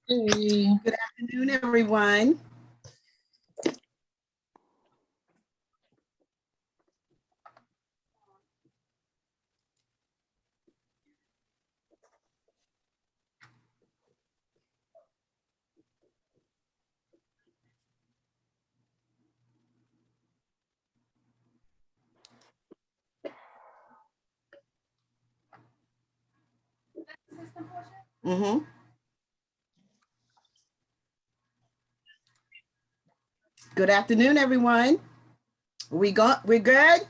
Hey. Good afternoon, everyone. Mm-hmm. Good afternoon, everyone. We're good?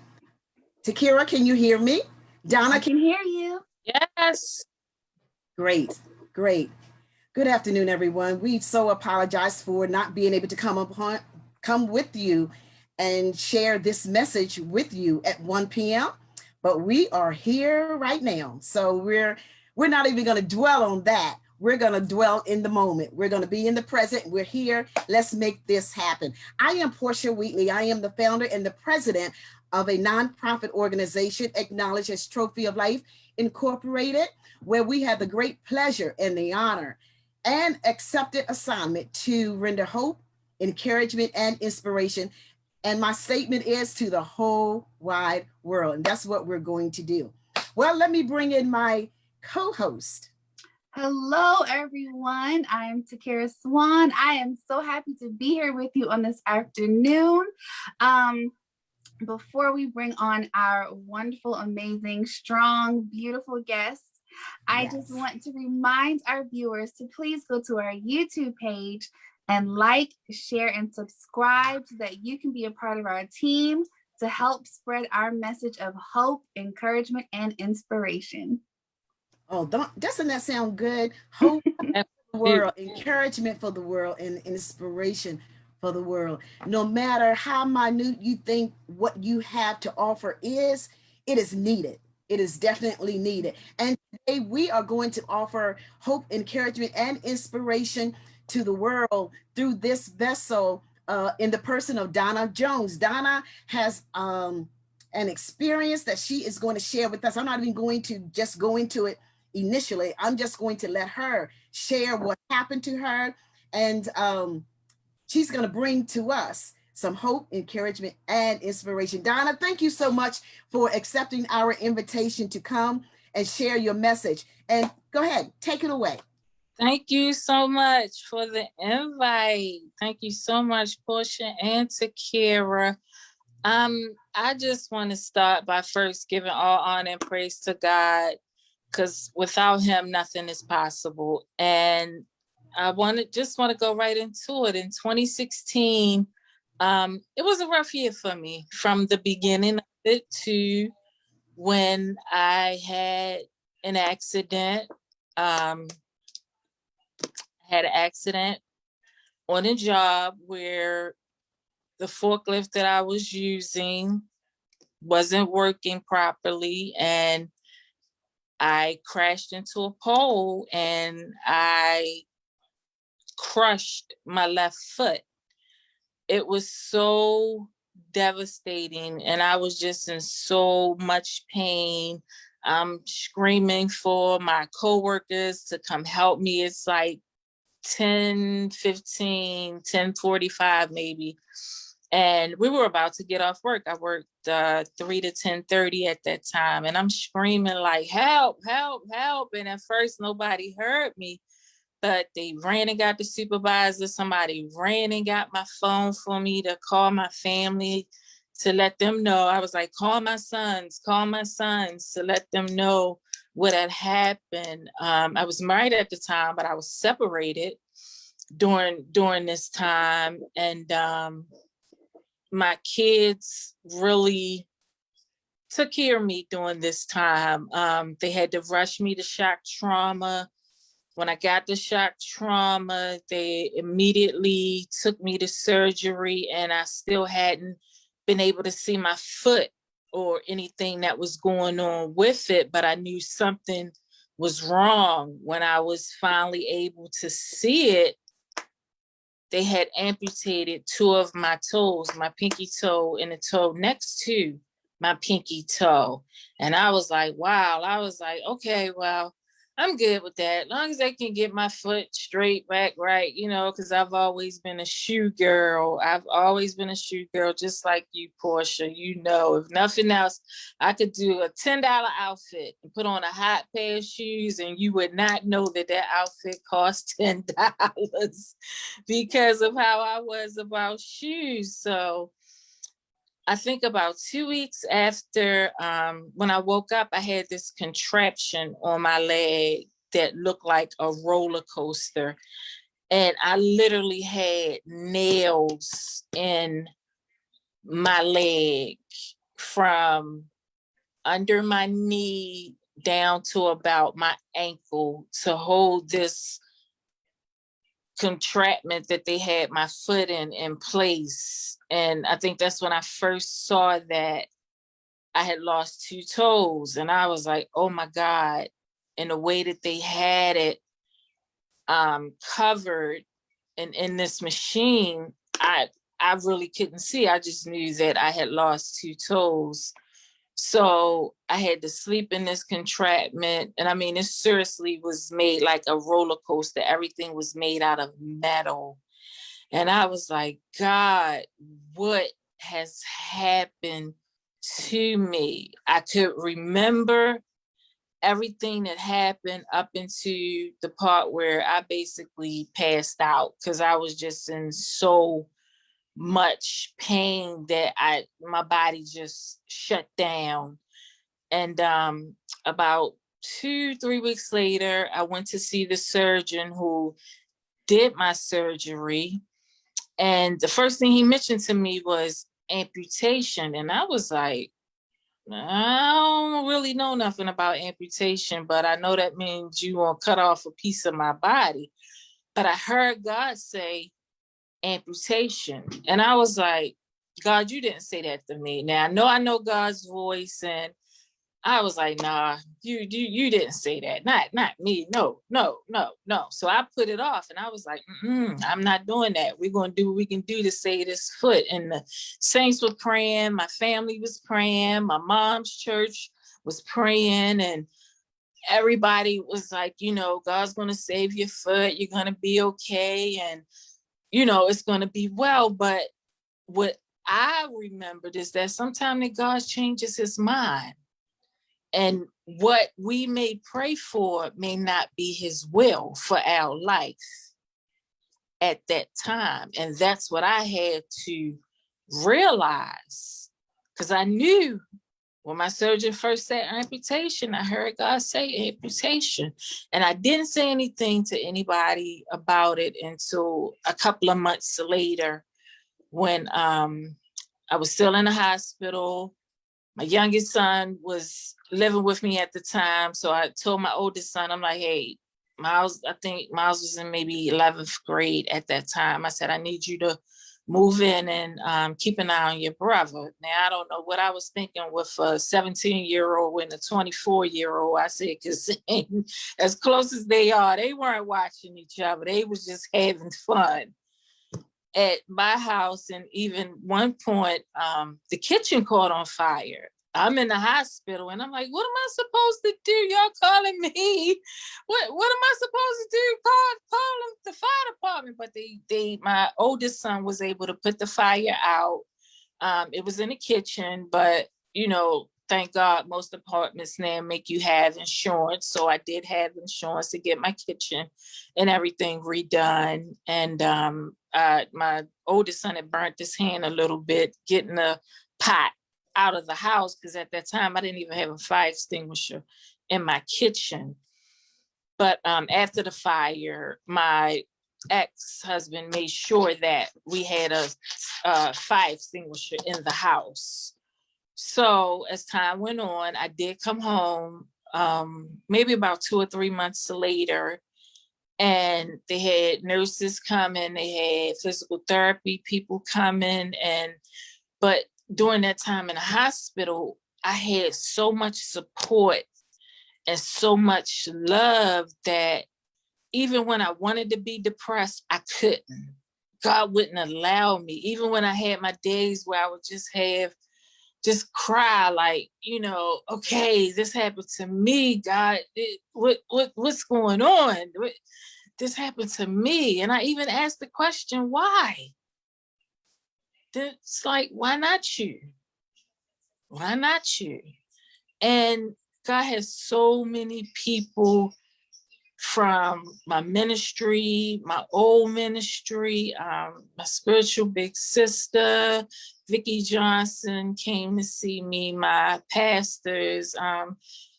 Takira, can you hear me? Donna, I can hear you. Yes. Great, great. Good afternoon, everyone. We so apologize for not being able to come with you and share this message with you at 1 p.m. But we are here right now. So we're not even going to dwell on that. We're going to dwell in the moment. We're going to be in the present. We're here. Let's make this happen. I am Portia Wheatley. I am the founder and the president of a nonprofit organization acknowledged as Trophy of Life Incorporated, where we have the great pleasure and the honor and accepted assignment to render hope, encouragement, and inspiration. And my statement is to the whole wide world. And that's what we're going to do. Well, let me bring in my co-host. Hello, everyone. I am Takira Swan. I am so happy to be here with you on this afternoon. Before we bring on our wonderful, amazing, strong, beautiful guests, I just want to remind our viewers to please go to our YouTube page and like, share, and subscribe so that you can be a part of our team to help spread our message of hope, encouragement, and inspiration. Oh, doesn't that sound good? Hope for the world, encouragement for the world, and inspiration for the world. No matter how minute you think what you have to offer is, it is needed. It is definitely needed. And today we are going to offer hope, encouragement, and inspiration to the world through this vessel in the person of Donna Jones. Donna has an experience that she is going to share with us. I'm not even going to just go into it initially. I'm just going to let her share what happened to her, and she's going to bring to us some hope, encouragement, and inspiration. Donna, thank you so much for accepting our invitation to come and share your message. And go ahead, take it away. Thank you so much for the invite. Thank you so much, Portia and Takira. I just want to start by first giving all honor and praise to God, because without him, nothing is possible. And I just want to go right into it. In 2016, it was a rough year for me from the beginning of it to when I had an accident. Had an accident on a job where the forklift that I was using wasn't working properly, and I crashed into a pole and I crushed my left foot. It was so devastating, and I was just in so much pain. I'm screaming for my coworkers to come help me. It's like 10:15, 10:45 maybe. And we were about to get off work. I worked 3 to 10:30 at that time. And I'm screaming like, help, help, help. And at first nobody heard me, but they ran and got the supervisor. Somebody ran and got my phone for me to call my family to let them know. I was like, call my sons to let them know what had happened. I was married at the time, but I was separated during this time. And my kids really took care of me during this time. They had to rush me to shock trauma. When I got the shock trauma, they immediately took me to surgery, and I still hadn't been able to see my foot or anything that was going on with it, but I knew something was wrong. When I was finally able to see it, they had amputated 2 of my toes, my pinky toe and the toe next to my pinky toe. And I was like, wow. I was like, okay, well, I'm good with that. As long as they can get my foot straight back right, you know, because I've always been a shoe girl. I've always been a shoe girl, just like you, Portia. You know, if nothing else, I could do a $10 outfit and put on a hot pair of shoes, and you would not know that that outfit cost $10 because of how I was about shoes. So I think about 2 weeks after, when I woke up, I had this contraption on my leg that looked like a roller coaster. And I literally had nails in my leg from under my knee down to about my ankle to hold this contraption that they had my foot in place. And I think that's when I first saw that I had lost 2 toes. And I was like, oh my God. And the way that they had it covered in this machine, I really couldn't see. I just knew that I had lost 2 toes. So I had to sleep in this contraption. And I mean, it seriously was made like a roller coaster. Everything was made out of metal. And I was like, God, what has happened to me? I could remember everything that happened up into the part where I basically passed out because I was just in so much pain that my body just shut down. And about 2-3 weeks later, I went to see the surgeon who did my surgery. And the first thing he mentioned to me was amputation. And I was like, I don't really know nothing about amputation, but I know that means you want to cut off a piece of my body. But I heard God say amputation. And I was like, God, you didn't say that to me. Now, I know God's voice, and I was like, nah, you didn't say that. Not me. No. So I put it off, and I was like, I'm not doing that. We're going to do what we can do to save this foot. And the saints were praying. My family was praying. My mom's church was praying. And everybody was like, you know, God's going to save your foot. You're going to be okay. And, you know, it's going to be well. But what I remembered is that sometimes that God changes his mind. And what we may pray for may not be his will for our life at that time. And that's what I had to realize, because I knew when my surgeon first said amputation, I heard God say amputation. And I didn't say anything to anybody about it until a couple of months later when I was still in the hospital. My youngest son was living with me at the time. So I told my oldest son, I'm like, hey, Miles, I think Miles was in maybe 11th grade at that time. I said, I need you to move in and keep an eye on your brother. Now, I don't know what I was thinking with a 17-year-old and a 24-year-old. I said, because as close as they are, they weren't watching each other. They was just having fun at my house. And even one point, the kitchen caught on fire. I'm in the hospital and I'm like, what am I supposed to do? Y'all calling me? What am I supposed to do? Call them, the fire department. But my oldest son was able to put the fire out. It was in the kitchen, but you know, thank God most apartments now make you have insurance. So I did have insurance to get my kitchen and everything redone. And my oldest son had burnt his hand a little bit getting the pot out of the house, because at that time I didn't even have a fire extinguisher in my kitchen. But after the fire, my ex-husband made sure that we had a fire extinguisher in the house. So as time went on, I did come home maybe about 2 or 3 months later, and they had nurses coming, they had physical therapy people coming, but during that time in the hospital, I had so much support and so much love that even when I wanted to be depressed, I couldn't, God wouldn't allow me, even when I had my days where I would just cry, like, you know, okay, this happened to me, God, what's going on? This happened to me. And I even asked the question, why? It's like, why not you? Why not you? And God has so many people from my ministry, my old ministry, my spiritual big sister, Vicki Johnson, came to see me, my pastors,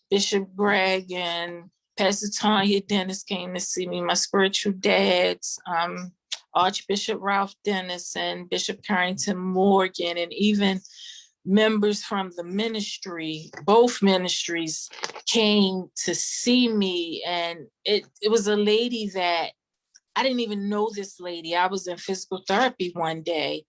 Bishop Greg and Pastor Tanya Dennis came to see me, my spiritual dads, Archbishop Ralph Dennis and Bishop Carrington Morgan, and even members from the ministry, both ministries, came to see me. And it was a lady that I didn't even know this lady. I was in physical therapy one day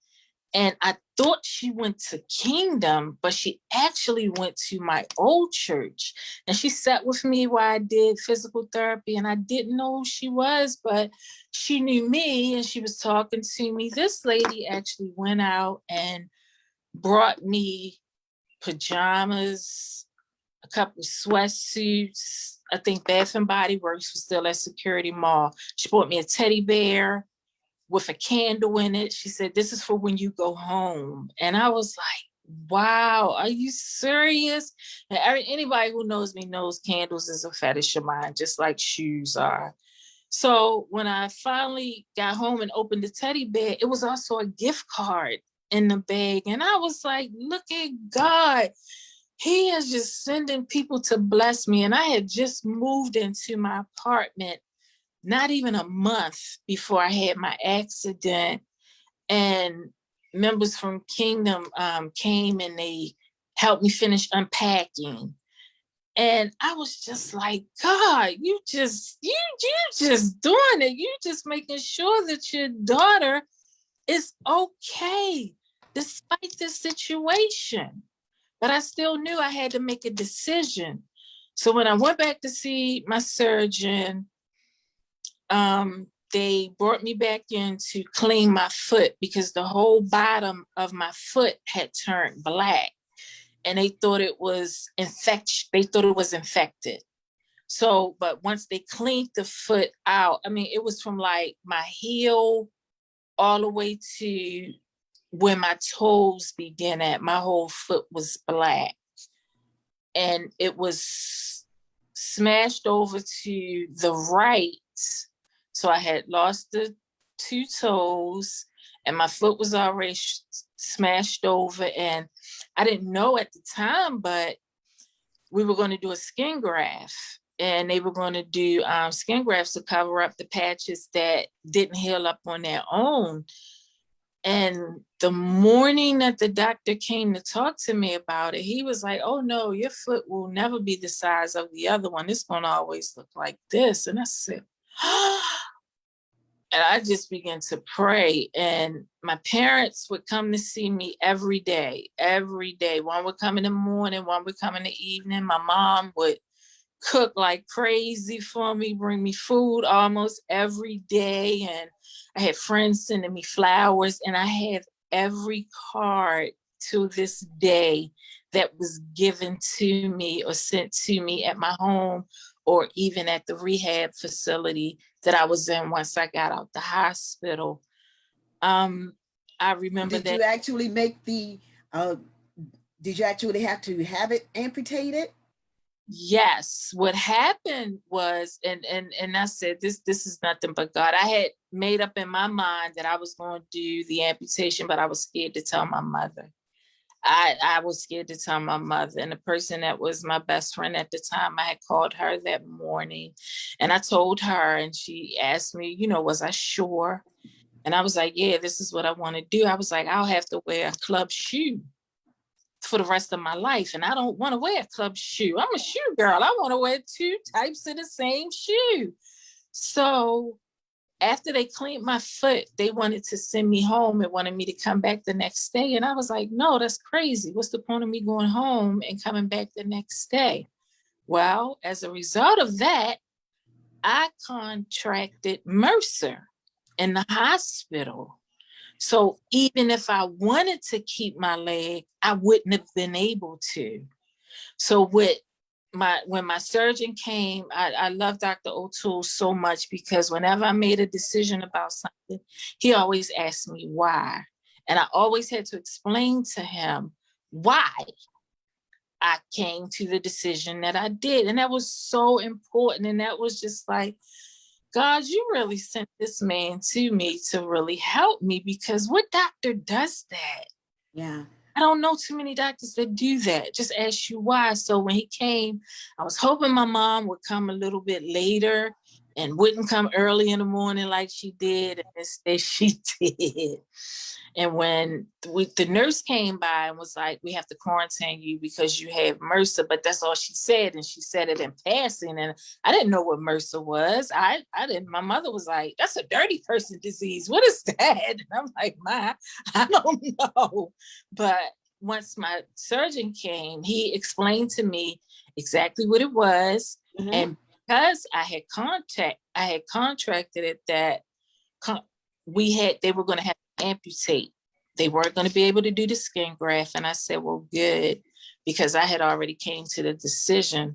and I thought she went to Kingdom, but she actually went to my old church. And she sat with me while I did physical therapy, and I didn't know who she was, but she knew me and she was talking to me. This lady actually went out and brought me pajamas, a couple of sweatsuits. I think Bath and Body Works was still at Security Mall. She bought me a teddy bear with a candle in it. She said, this is for when you go home. And I was like, wow, are you serious? And anybody who knows me knows candles is a fetish of mine, just like shoes are. So when I finally got home and opened the teddy bear, it was also a gift card in the bag. And I was like, look at God. He is just sending people to bless me. And I had just moved into my apartment not even a month before I had my accident. And members from Kingdom came and they helped me finish unpacking. And I was just like, God, you just doing it. You just making sure that your daughter is okay despite this situation. But I still knew I had to make a decision. So when I went back to see my surgeon, they brought me back in to clean my foot because the whole bottom of my foot had turned black. And they thought it was infected. So, but once they cleaned the foot out, I mean, it was from like my heel all the way to where my toes begin at. My whole foot was black. And it was smashed over to the right. So I had lost the 2 toes and my foot was already smashed over. And I didn't know at the time, but we were going to do a skin graft. And they were going to do skin grafts to cover up the patches that didn't heal up on their own. And the morning that the doctor came to talk to me about it, he was like, oh no, your foot will never be the size of the other one. It's going to always look like this. And I said, and I just began to pray. And my parents would come to see me every day. One would come in the morning, one would come in the evening. My mom would cook like crazy for me, bring me food almost every day. And I had friends sending me flowers, and I have every card to this day that was given to me or sent to me at my home or even at the rehab facility that I was in once I got out the hospital. I remember Did you actually make the, did you actually have to have it amputated? Yes. What happened was, and I said, this is nothing but God. I had made up in my mind that I was going to do the amputation, but I was scared to tell my mother. I was scared to tell my mother. And the person that was my best friend at the time, I had called her that morning and I told her, and she asked me, you know, was I sure? And I was like, yeah, this is what I want to do. I was like, I'll have to wear a club shoe for the rest of my life. And I don't want to wear a club shoe. I'm a shoe girl. I want to wear 2 types of the same shoe. So after they cleaned my foot, they wanted to send me home and wanted me to come back the next day. And I was like, no, that's crazy. What's the point of me going home and coming back the next day? Well, as a result of that, I contracted MRSA in the hospital. So even if I wanted to keep my leg, I wouldn't have been able to. So when my surgeon came, I love Dr. O'Toole so much, because whenever I made a decision about something, he always asked me why. And I always had to explain to him why I came to the decision that I did. And that was so important. And that was just like, God, you really sent this man to me to really help me, because what doctor does that? Yeah. I don't know too many doctors that do that. Just ask you why. So when he came, I was hoping my mom would come a little bit later and wouldn't come early in the morning like she did. And instead she did. And when the nurse came by and was like, we have to quarantine you because you have MRSA, but that's all she said. And she said it in passing. And I didn't know what MRSA was. I didn't. My mother was like, that's a dirty person disease. What is that? And I'm like, Ma, I don't know. But once my surgeon came, he explained to me exactly what it was. Mm-hmm. And because I had contracted it that they were going to have to amputate. They weren't going to be able to do the skin graft. And I said, well, good, because I had already came to the decision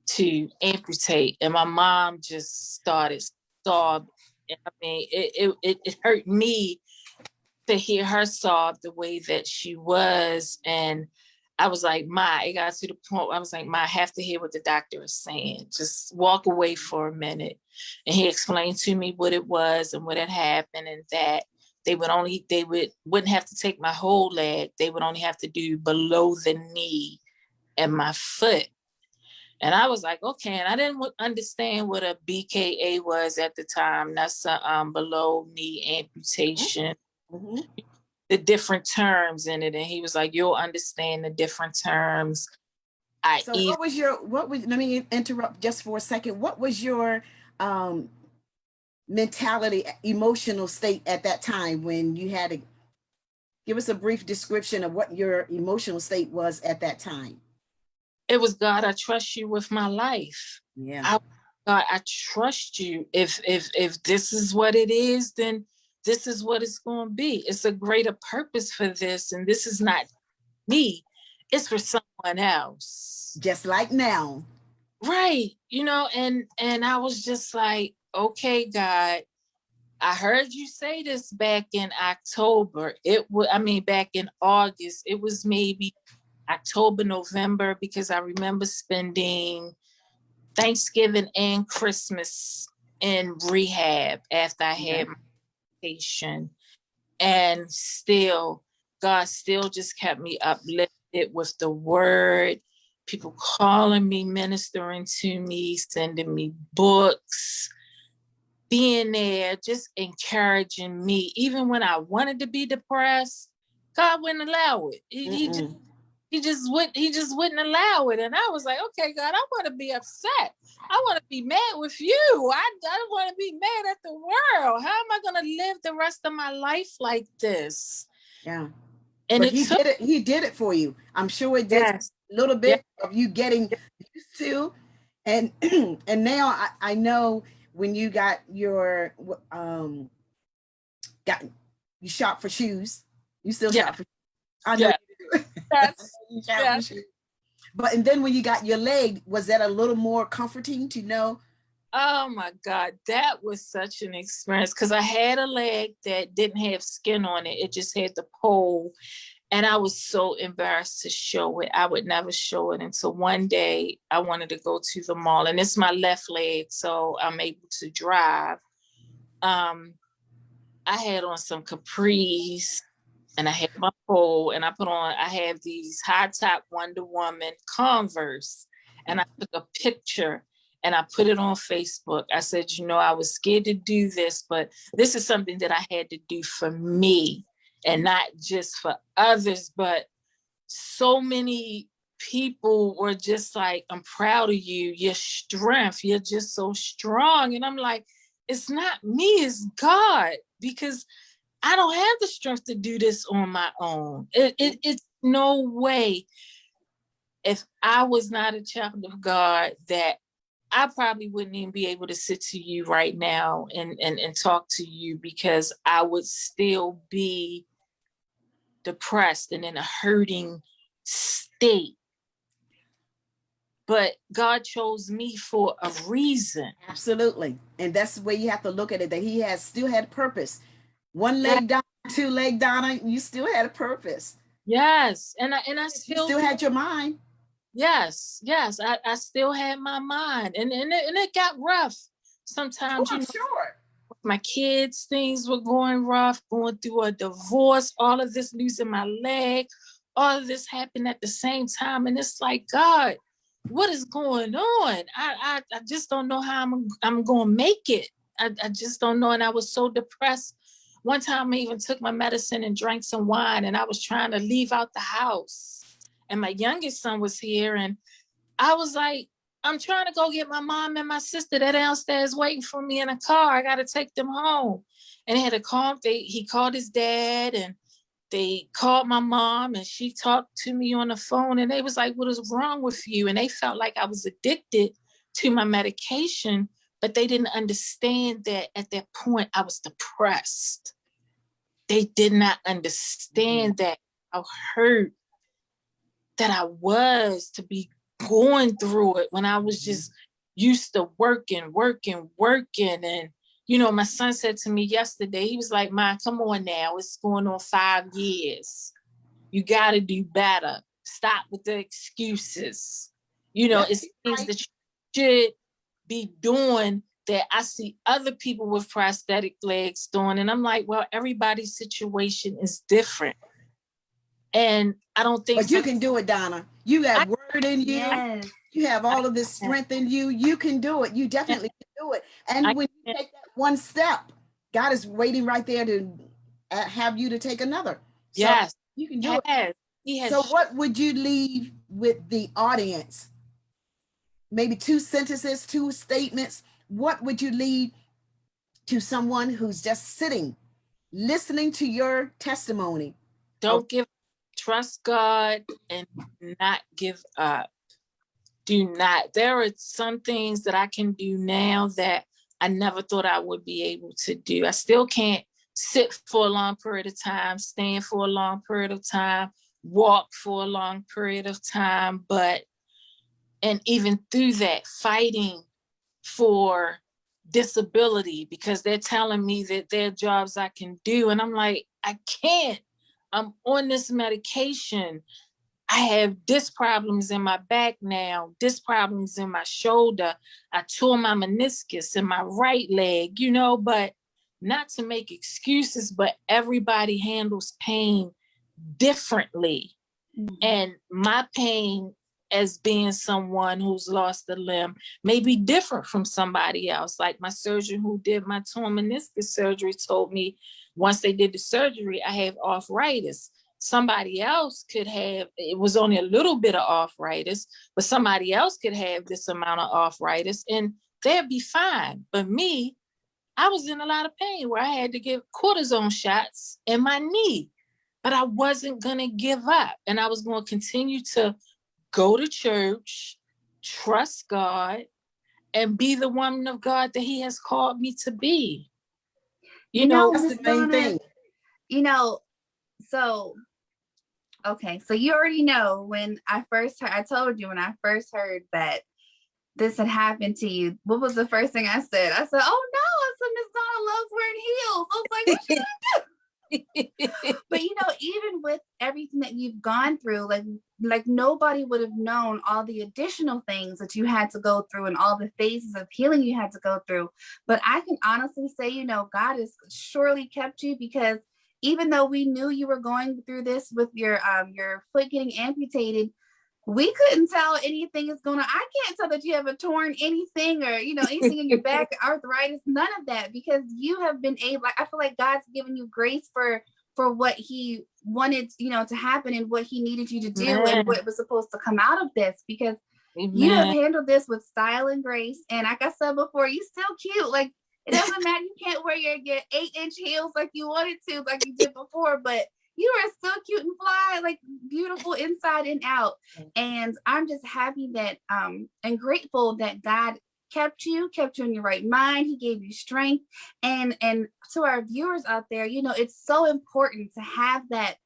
to amputate. And my mom just started sobbing. I mean, it hurt me to hear her sob the way that she was. And I was like, Ma, it got to the point where I was like, Ma, I have to hear what the doctor is saying. Just walk away for a minute. And he explained to me what it was and what had happened, and that they wouldn't have to take my whole leg. They would only have to do below the knee and my foot. And I was like, okay. And I didn't understand what a BKA was at the time. That's a below knee amputation. Mm-hmm. The different terms in it. And he was like, you'll understand the different terms. Let me interrupt just for a second. What was your mentality, emotional state at that time when you had to give us a brief description of what your emotional state was at that time? It was, God, I trust you with my life. Yeah. God, I trust you. If this is what it is, then this is what it's going to be. It's a greater purpose for this. And this is not me. It's for someone else. Just like now. Right. And I was just like, okay, God, I heard you say this back in October. Back in August. It was maybe October, November, because I remember spending Thanksgiving and Christmas in rehab after I had my patient. And still, God still just kept me uplifted with the word, people calling me, ministering to me, sending me books, being there, just encouraging me. Even when I wanted to be depressed, God wouldn't allow it. He just wouldn't allow it. And I was like, okay, God, I want to be upset. I want to be mad with you. I don't want to be mad at the world. How am I going to live the rest of my life like this? Yeah. And but he did it for you. I'm sure it did a little bit of you getting used to. And and now I know when you got your you shop for shoes. You still shop for shoes. I know you do. You shop for shoes. But and then when you got your leg, was that a little more comforting to know? Oh my God, that was such an experience, because I had a leg that didn't have skin on it. It just had the pole. And I was so embarrassed to show it. I would never show it until one day I wanted to go to the mall. And it's my left leg, so I'm able to drive. I had on some capris, and I had my pole, and I have these high top Wonder Woman Converse, and I took a picture and I put it on Facebook. I said, I was scared to do this, but this is something that I had to do for me and not just for others. But so many people were just like, I'm proud of you, your strength, you're just so strong. And I'm like, it's not me, it's God, because I don't have the strength to do this on my own. It's no way, if I was not a child of God, that I probably wouldn't even be able to sit to you right now and talk to you, because I would still be depressed and in a hurting state. But God chose me for a reason. Absolutely. And that's the way you have to look at it, that he has still had purpose. One leg Donna, two leg Donna, you still had a purpose. Yes. And I You still had your mind. Yes. I still had my mind. And it got rough. Sometimes, I'm sure. My kids, things were going rough, going through a divorce, all of this, losing my leg, all of this happened at the same time. And it's like, God, what is going on? I just don't know how I'm going to make it. I just don't know. And I was so depressed. One time I even took my medicine and drank some wine, and I was trying to leave out the house. And my youngest son was here, and I was like, I'm trying to go get my mom and my sister. They're downstairs waiting for me in a car. I got to take them home. And they had to call. He called his dad, and they called my mom, and she talked to me on the phone. And they was like, what is wrong with you? And they felt like I was addicted to my medication, but they didn't understand that at that point I was depressed. They did not understand that how hurt that I was to be going through it when I was just used to working. And, my son said to me yesterday, he was like, "Ma, come on now. It's going on 5 years. You got to do better. Stop with the excuses. It's things that you should be doing that I see other people with prosthetic legs doing." And I'm like, well, everybody's situation is different. And I don't think. But you can do it, Donna. You have word in you. Yes. You have all of this strength in you. You can do it. You definitely can do it. And when you take that one step, God is waiting right there to have you to take another. So yes, you can do it. So what would you leave with the audience? Maybe 2 sentences, 2 statements. What would you leave to someone who's just sitting, listening to your testimony? Don't give up. Trust God and not give up. Do not. There are some things that I can do now that I never thought I would be able to do. I still can't sit for a long period of time, stand for a long period of time, walk for a long period of time. And even through that, fighting for disability, because they're telling me that there are jobs I can do. And I'm like, I can't. I'm on this medication. I have disc problems in my back now, disc problems in my shoulder. I tore my meniscus in my right leg, but not to make excuses, but everybody handles pain differently. Mm-hmm. And my pain, as being someone who's lost a limb, may be different from somebody else. Like my surgeon who did my torn meniscus surgery told me once they did the surgery, I have arthritis. Somebody else could have, it was only a little bit of arthritis, but somebody else could have this amount of arthritis and they'd be fine. But me, I was in a lot of pain where I had to give cortisone shots in my knee, but I wasn't going to give up. And I was going to continue to go to church, trust God, and be the woman of God that he has called me to be. That's the main thing. So you already know when I told you when I first heard that this had happened to you, what was the first thing I said? I said, oh no, I said, Miss Donna loves wearing heels. I was like, what should I do? But even with everything that you've gone through, like nobody would have known all the additional things that you had to go through and all the phases of healing you had to go through. But I can honestly say, God has surely kept you, because even though we knew you were going through this with your foot getting amputated, we couldn't tell anything is going on. I can't tell that you have a torn anything or, anything in your back, arthritis, none of that, because you have been able, I feel like God's given you grace for what he wanted, to happen and what he needed you to do. Amen. And what was supposed to come out of this, because Amen. You have handled this with style and grace. And like I said before, you still cute. Like, it doesn't matter. You can't wear your 8-inch heels like you wanted to, like you did before, but you are still cute and fly, like beautiful inside and out. And I'm just happy that, and grateful that God kept you in your right mind. He gave you strength. And to our viewers out there, you know, it's so important to have that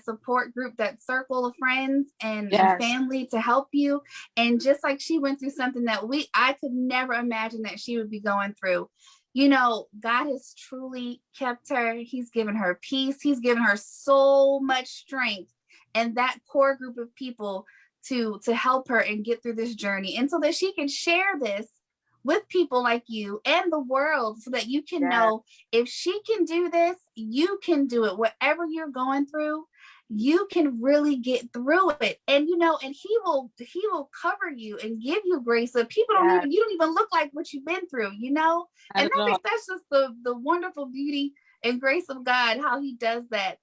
support group, that circle of friends and family to help you. And just like she went through something that I could never imagine that she would be going through. You know, God has truly kept her. He's given her peace. He's given her so much strength, and that core group of people to help her and get through this journey, and so that she can share this with people like you and the world, so that you can know, if she can do this, you can do it. Whatever you're going through, you can really get through it. And you know, and he will cover you and give you grace, so people you don't even look like what you've been through, you know. And I think that's just the wonderful beauty and grace of God, how he does that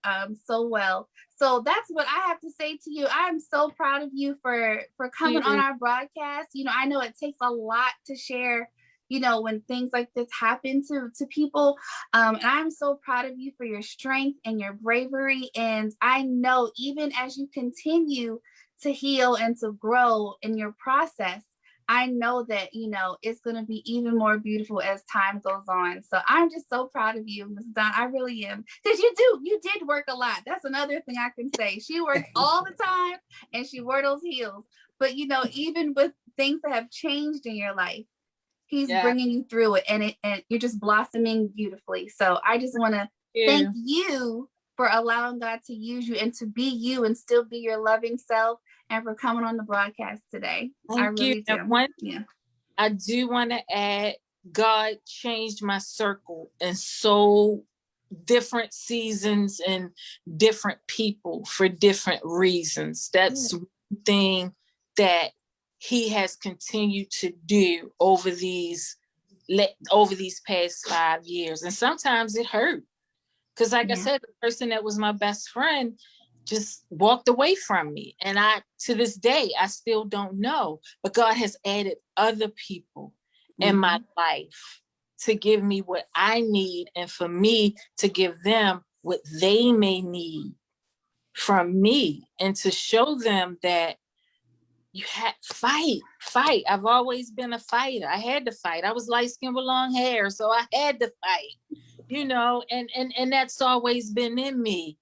so well. So that's what I have to say to you. I am so proud of you for coming on our broadcast. You know, I know it takes a lot to share, you know, when things like this happen to people. And I'm so proud of you for your strength and your bravery. And I know even as you continue to heal and to grow in your process, I know that, you know, it's going to be even more beautiful as time goes on. So I'm just so proud of you, Ms. Donna. I really am. Because you did work a lot. That's another thing I can say. She works all the time and she wore those heels. But, you know, even with things that have changed in your life, he's bringing you through it, and you're just blossoming beautifully. So I just want to thank you for allowing God to use you and to be you and still be your loving self, and for coming on the broadcast today. I really do. I do want to add, God changed my circle in so different seasons and different people for different reasons. That's one thing that he has continued to do over these past 5 years. And sometimes it hurt. Because like I said, the person that was my best friend just walked away from me. And to this day, I still don't know. But God has added other people in my life to give me what I need, and for me to give them what they may need from me, and to show them that you had fight. I've always been a fighter. I had to fight. I was light-skinned with long hair, so I had to fight, you know, and that's always been in me.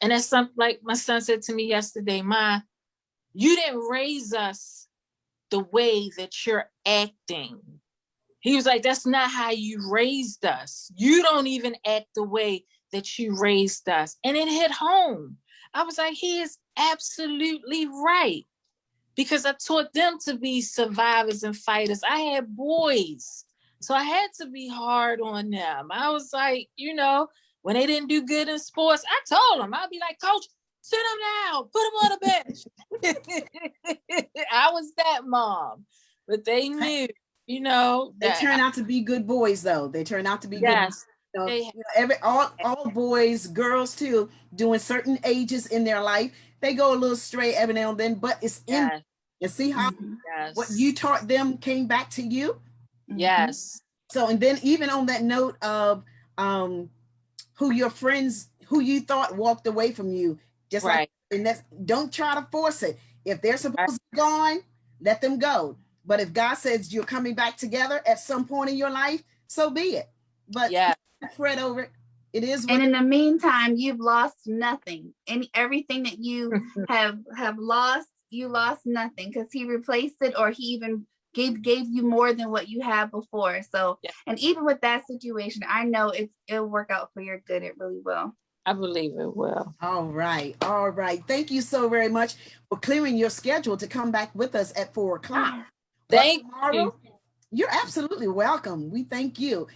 And that's something like my son said to me yesterday, Ma, you didn't raise us the way that you're acting. He was like, that's not how you raised us. You don't even act the way that you raised us. And it hit home. I was like, he is absolutely right. Because I taught them to be survivors and fighters. I had boys, so I had to be hard on them. I was like, you know, when they didn't do good in sports, I told them, I'd be like, Coach, sit them down, put them on the bench. I was that mom, but they knew, you know. They turn out to be good boys, though. They turn out to be good. You know, all boys, girls too, doing certain ages in their life, they go a little stray every now and then, but it's in. You see how what you taught them came back to you? Yes. So, and then even on that note of who your friends, who you thought walked away from you, just like, and that's, don't try to force it. If they're supposed to be gone, let them go. But if God says you're coming back together at some point in your life, so be it. But fret over it. It is. And in the meantime, you've lost nothing. And everything that you have lost, you lost nothing, because he replaced it, or he even gave you more than what you had before. So, and even with that situation, I know it'll work out for your good. It really will. I believe it will. All right. Thank you so very much for clearing your schedule to come back with us at 4 o'clock. Thank you. You're absolutely welcome. We thank you.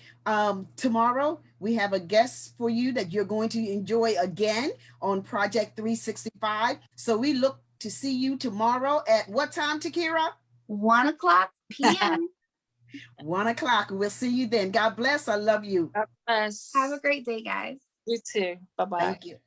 Tomorrow, we have a guest for you that you're going to enjoy again on Project 365. So we look to see you tomorrow at what time, Takira? 1 p.m. 1 o'clock. We'll see you then. God bless. I love you. God bless. Have a great day, guys. You too. Bye-bye. Thank you.